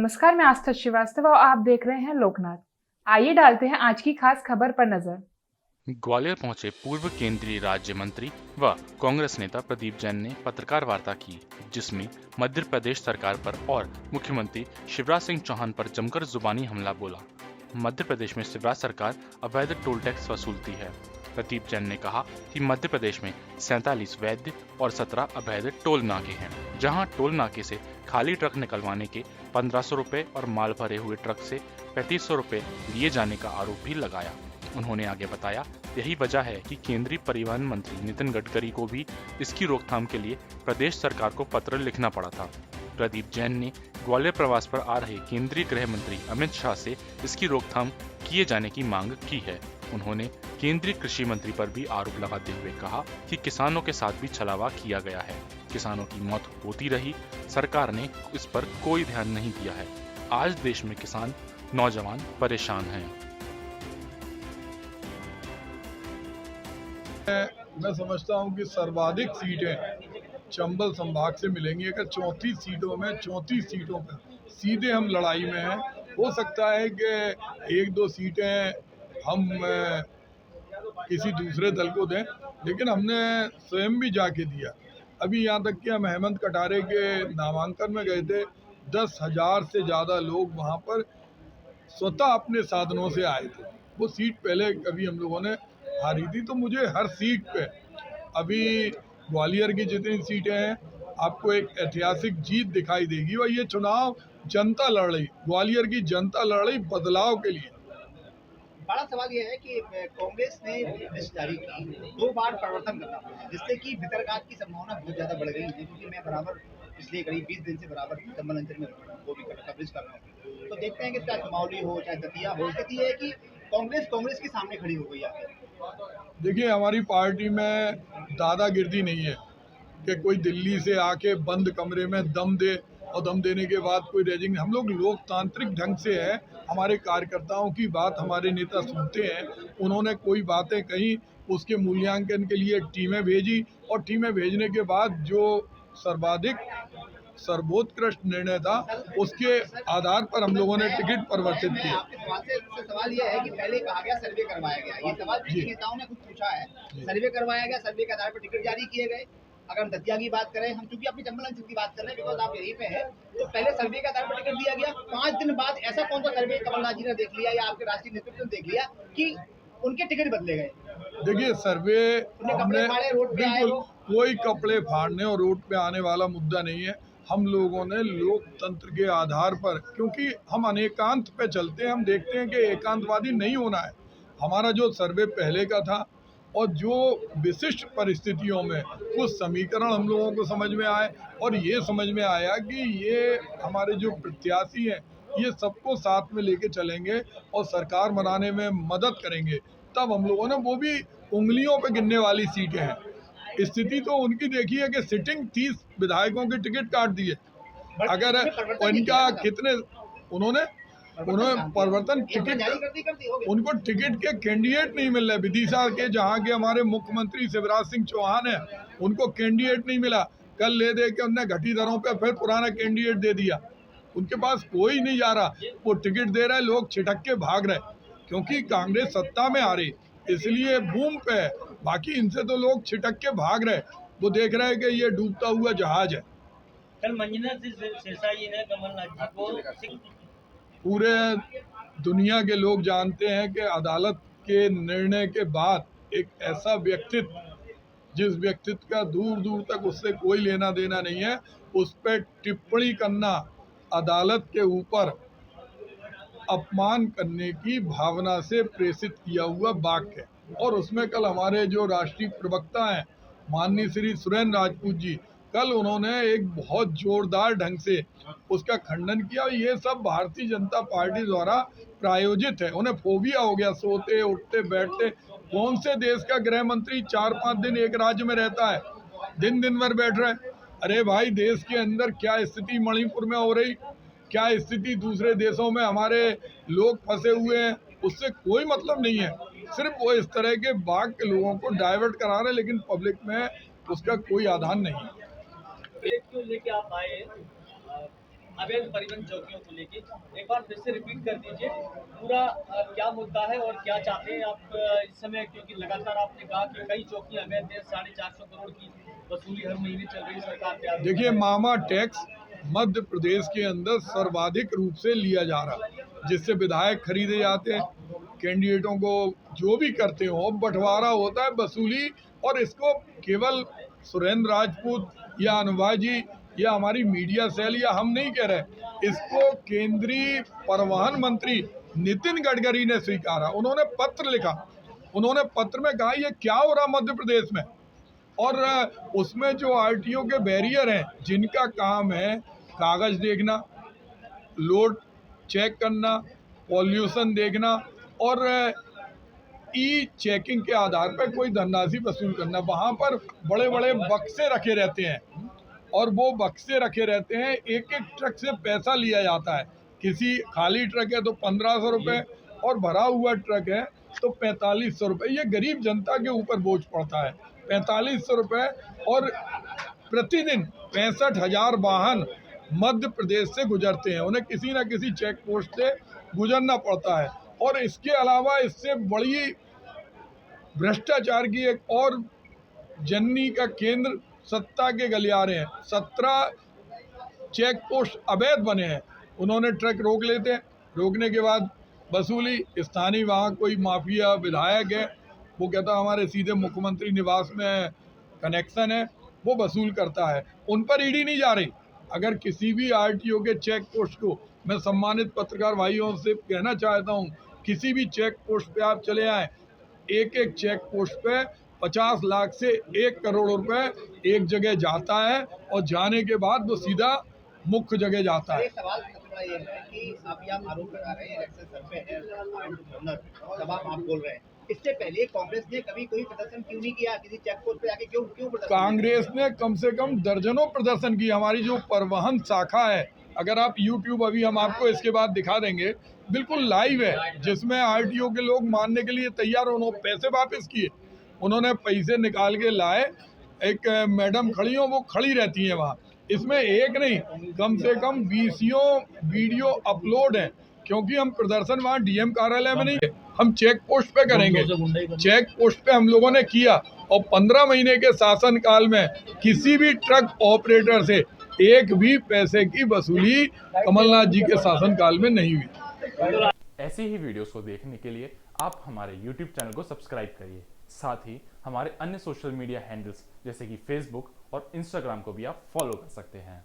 नमस्कार, मैं आस्था श्रीवास्तव और आप देख रहे हैं लोकनाथ। आइए डालते हैं आज की खास खबर पर नजर। ग्वालियर पहुंचे पूर्व केंद्रीय राज्य मंत्री व कांग्रेस नेता प्रदीप जैन ने पत्रकार वार्ता की, जिसमें मध्य प्रदेश सरकार पर और मुख्यमंत्री शिवराज सिंह चौहान पर जमकर जुबानी हमला बोला। मध्य प्रदेश में शिवराज सरकार अवैध टोल टैक्स वसूलती है। प्रदीप जैन ने कहा कि मध्य प्रदेश में 47 वैध और 17 अवैध टोल नाके हैं, जहां टोल नाके से खाली ट्रक निकलवाने के 1500 रुपए और माल भरे हुए ट्रक से 3500 रुपए लिए जाने का आरोप भी लगाया। उन्होंने आगे बताया, यही वजह है कि केंद्रीय परिवहन मंत्री नितिन गडकरी को भी इसकी रोकथाम के लिए प्रदेश सरकार को पत्र लिखना पड़ा था। प्रदीप जैन ने ग्वालियर प्रवास पर आ रहे केंद्रीय गृह मंत्री अमित शाह से इसकी रोकथाम किए जाने की मांग की है। उन्होंने केंद्रीय कृषि मंत्री पर भी आरोप लगाते हुए कहा कि किसानों के साथ भी छलावा किया गया है। किसानों की मौत होती रही, सरकार ने इस पर कोई ध्यान नहीं दिया है। आज देश में किसान, नौजवान परेशान हैं। मैं समझता हूं कि सर्वाधिक सीटें चंबल संभाग से मिलेंगी। अगर 34 सीटों पर सीधे हम लड़ाई में हैं। हो सकता है कि एक दो सीटें हम किसी दूसरे दल को दें, लेकिन हमने स्वयं भी जाके दिया। अभी यहाँ तक कि हम हेमंत कटारे के नामांकन में गए थे, 10,000 से ज़्यादा लोग वहाँ पर स्वतः अपने साधनों से आए थे। वो सीट पहले कभी हम लोगों ने हारी थी। तो मुझे हर सीट पे, अभी ग्वालियर की जितनी सीटें हैं, आपको एक ऐतिहासिक जीत दिखाई देगी। और ये चुनाव जनता लड़ रही, ग्वालियर की जनता लड़ रही बदलाव के लिए। बड़ा सवाल यह है कि कांग्रेस ने लिस्ट जारी की, 2 बार परिवर्तन करना पड़ा, जिससे कि भितरघात की संभावना बहुत ज्यादा बढ़ गई है। क्योंकि मैं बराबर पिछले करीब 20 दिन से बराबर चंबल अंचल में वो भी कवरेज कर रहा हूँ, तो देखते हैं कि चाहे चमौली हो चाहे दतिया हो, स्थिति है कि कांग्रेस के सामने खड़ी हो गई है। देखिए, हमारी पार्टी में दादागिर्दी नहीं है कि कोई दिल्ली से आके बंद कमरे में दम दे और दम देने के बाद कोई रेजिंग। हम लोग लोकतांत्रिक ढंग से है, हमारे कार्यकर्ताओं की बात हमारे नेता सुनते हैं। उन्होंने कोई बातें कही, उसके मूल्यांकन के लिए टीमें भेजी और टीमें भेजने के बाद जो सर्वोत्कृष्ट निर्णय था, उसके आधार पर हम लोगों ने टिकट परिवर्तित किए। आपके सवाल यह है कि पहले कहा गया सर्वे करवाया गया, ये सवाल नेताओं ने खुद पूछा है। सर्वे करवाया गया, सर्वे के आधार पर टिकट जारी किए गए। अगर हम दतिया की बात करें, हम चूंकि अपनी चंबल अंचल की बात कर रहे हैं, बिकॉज आप यहीं पे हैं, तो पहले सर्वे के आधार पर टिकट दिया गया। 5 दिन बाद ऐसा कौन सा सर्वे कमलनाथ जी ने देख लिया या आपके राष्ट्रीय नेतृत्व ने देख लिया कि उनके टिकट बदले गए? देखिए, सर्वे हमने बिल्कुल कोई कपड़े फाड़ने और रोड पे आने वाला मुद्दा नहीं है। हम लोगों ने लोकतंत्र के आधार पर, क्योंकि हम अनेकांत पे चलते हैं, हम देखते हैं कि एकांतवादी नहीं होना है। हमारा जो सर्वे पहले का था और जो विशिष्ट परिस्थितियों में कुछ समीकरण हम लोगों को समझ में आए और ये समझ में आया कि ये हमारे जो प्रत्याशी हैं, ये सबको साथ में लेके चलेंगे और सरकार बनाने में मदद करेंगे। तब हम लोगों ने, वो भी उंगलियों पे गिनने वाली सीटें हैं। स्थिति तो उनकी देखी है कि सिटिंग 30 विधायकों के टिकट काट दिए। अगर इनका कितने उन्होंने परिवर्तन टिकट, उनको टिकट के कैंडिडेट नहीं मिल रहे। विदिशा के जहाँ के हमारे मुख्यमंत्री शिवराज सिंह चौहान है, उनको कैंडिडेट नहीं मिला। कल ले दे के उन्होंने घटी दरों पे फिर पुराना कैंडिडेट दे दिया। उनके पास कोई नहीं जा रहा, वो टिकट दे रहे, लोग छिटक के भाग रहे क्योंकि कांग्रेस सत्ता में आ रही, इसलिए बूम पे है। बाकी इनसे तो लोग छिटक के भाग रहे, वो देख रहे हैं कि ये डूबता हुआ जहाज है। कल मंजुनाथ सिरसा जी ने कमलनाथ जी को, पूरे दुनिया के लोग जानते हैं कि अदालत के निर्णय के बाद एक ऐसा व्यक्तित्व, जिस व्यक्तित्व का दूर दूर तक उससे कोई लेना देना नहीं है, उस पर टिप्पणी करना अदालत के ऊपर अपमान करने की भावना से प्रेषित किया हुआ वाक्य है। और उसमें कल हमारे जो राष्ट्रीय प्रवक्ता हैं माननीय श्री सुरेंद्र राजपूत जी, कल उन्होंने एक बहुत जोरदार ढंग से उसका खंडन किया। ये सब भारतीय जनता पार्टी द्वारा प्रायोजित है। उन्हें फोबिया हो गया, सोते उठते बैठते। कौन से देश का गृह मंत्री 4-5 दिन एक राज्य में रहता है, दिन भर बैठ रहे? अरे भाई, देश के अंदर क्या स्थिति मणिपुर में हो रही, क्या स्थिति दूसरे देशों में हमारे लोग फंसे हुए हैं, उससे कोई मतलब नहीं है। सिर्फ वो इस तरह के बाग के लोगों को डाइवर्ट करा रहे, लेकिन पब्लिक में उसका कोई आधार नहीं है। लेके आप आए, अवैध परिवहन चौकियों को लेके एक बार फिर से रिपीट कर दीजिए पूरा क्या मुद्दा है और क्या चाहते हैं आप इस समय, क्योंकि लगातार आपने कहा कि कई चौकियां अवैध है, 450 करोड़ की वसूली हर महीने चल रही सरकार पे। देखिए, मामा टैक्स मध्य प्रदेश के अंदर सर्वाधिक रूप से लिया जा रहा है, जिससे विधायक खरीदे जाते हैं, कैंडिडेटों को जो भी करते हो बंटवारा होता है, वसूली। और इसको केवल सुरेंद्र राजपूत या अनुभाग जी या हमारी मीडिया सेल या हम नहीं कह रहे, इसको केंद्रीय परिवहन मंत्री नितिन गडकरी ने स्वीकारा। उन्होंने पत्र लिखा, उन्होंने पत्र में कहा ये क्या हो रहा मध्य प्रदेश में। और उसमें जो आरटीओ के बैरियर हैं, जिनका काम है कागज देखना, लोड चेक करना, पॉल्यूशन देखना और ई चेकिंग के आधार पर कोई धनराशि वसूल करना, वहाँ पर बड़े बड़े बक्से रखे रहते हैं और वो बक्से रखे रहते हैं, एक एक ट्रक से पैसा लिया जाता है। किसी खाली ट्रक है तो 1500 रुपये और भरा हुआ ट्रक है तो 4500 रुपये। ये गरीब जनता के ऊपर बोझ पड़ता है, 4500 रुपये। और प्रतिदिन 65,000 वाहन मध्य प्रदेश से गुजरते हैं, उन्हें किसी न किसी चेक पोस्ट से गुजरना पड़ता है। और इसके अलावा इससे बड़ी भ्रष्टाचार की एक और जननी का केंद्र सत्ता के गलियारे हैं। 17 चेक पोस्ट अवैध बने हैं। उन्होंने ट्रक रोक लेते हैं, रोकने के बाद वसूली, स्थानीय वहाँ कोई माफिया विधायक है, वो कहता हमारे सीधे मुख्यमंत्री निवास में कनेक्शन है, वो वसूल करता है। उन पर ईडी नहीं जा रही। अगर किसी भी आरटीओ के चेक पोस्ट को, मैं सम्मानित पत्रकार भाइयों से कहना चाहता हूँ, किसी भी चेक पोस्ट पे आप चले आए, एक एक चेक पोस्ट पे 50 लाख से 1 करोड़ रुपए एक जगह जाता है और जाने के बाद वो सीधा मुख्य जगह जाता है। एक सवाल सबसे बड़ा ये है कि अभी आप आरोप लगा रहे हैं इलेक्शन सर्वे है, तब आप बोल रहे हैं, इससे पहले कांग्रेस ने कभी कोई प्रदर्शन क्यों नहीं किया किसी चेक पोस्ट पे जाके? क्यों प्रदर्शन? कांग्रेस ने कम से कम दर्जनों प्रदर्शन किए। हमारी जो परिवहन शाखा है, अगर आप यूट्यूब, अभी हम आपको इसके बाद दिखा देंगे, बिल्कुल लाइव है, जिसमें आरटीओ के लोग मानने के लिए तैयार, उन्होंने पैसे वापस किए, उन्होंने पैसे निकाल के लाए। एक मैडम खड़ी हो, वो खड़ी रहती है वहाँ। इसमें एक नहीं, कम से कम 20 वीडियो अपलोड हैं, क्योंकि हम प्रदर्शन वहाँ डीएम कार्यालय में नहीं है, हम चेक पोस्ट पे करेंगे। चेक पोस्ट पे हम लोगों ने किया और 15 महीने के शासनकाल में किसी भी ट्रक ऑपरेटर से एक भी पैसे की वसूली कमलनाथ जी के शासनकाल में नहीं हुई। ऐसी ही वीडियोस को देखने के लिए आप हमारे YouTube चैनल को सब्सक्राइब करिए। साथ ही हमारे अन्य सोशल मीडिया हैंडल्स जैसे कि फेसबुक और इंस्टाग्राम को भी आप फॉलो कर सकते हैं।